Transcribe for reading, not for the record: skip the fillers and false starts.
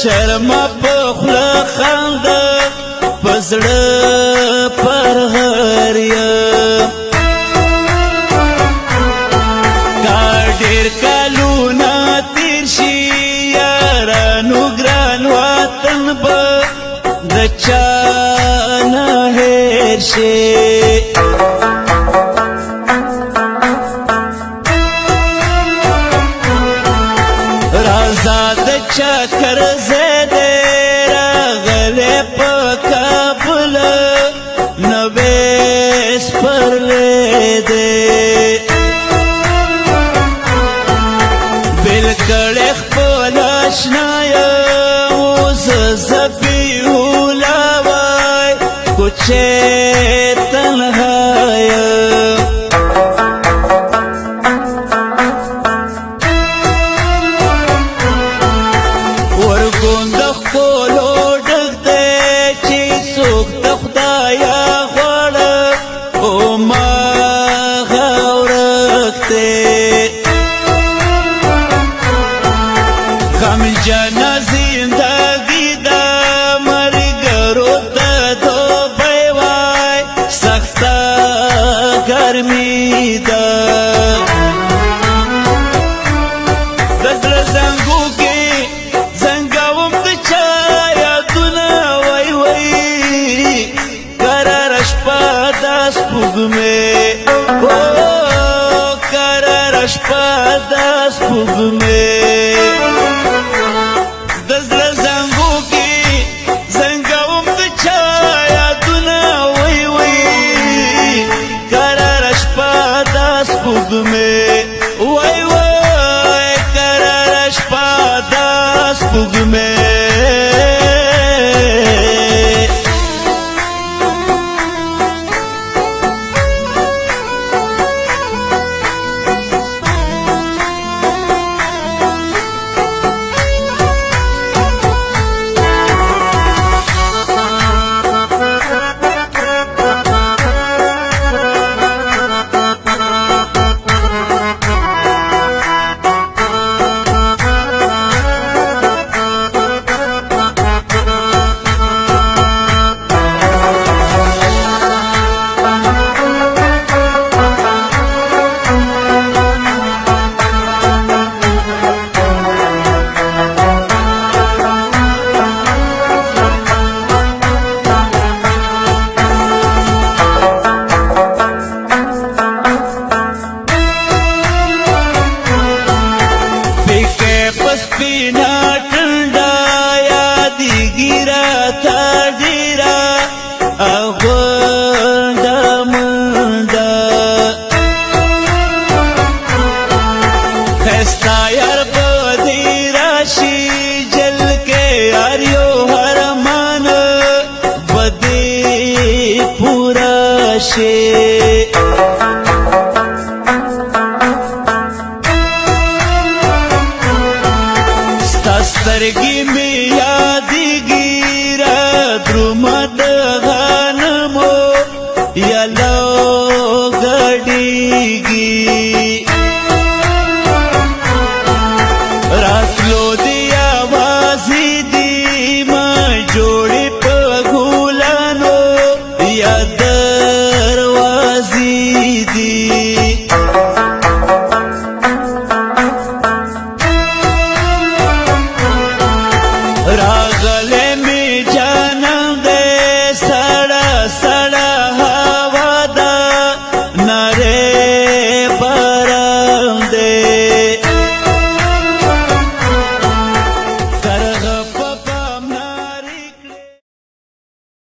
شرم په خوله خنده په زړه پرهر یم کا ډېر کلونه تېر شي یارانو ګران وطن به د چا نه هېر شي رازا د چکر زده راغلی په کابل نوې سپرلی دی بېل کړی خپل اشنا یم اوس زه بیهوله وای کوچې تنها یم ورګون د ښکلو ډک دی چې څوک د خدایه غواړه او ماغه ورک دی غمجنه زندګي ده ملګرو ته دوبی وای سخته ګرمي ده د زړه زنګو کې زنګوم د چا یادونه وای وای قراره شپه د سپوږمۍ قراره شپه د سپوږمۍ د زړه زنګو کې زنګوم د چا یادونه وای وای قراره شپه د سپوږمۍ وای وای قراره شپه د سپوږمۍ سپینا ټنډه یادېږي راته ډېره غونډه منډه ښایسته یار به دې راشي جلکې یار یو ارمان به دې پوره شي سترګې مې یادېږي را درومه د غنمو یلو ګډېږي راتلو دې آوازې دي ما جوړې په ګلانو یا دروازې دي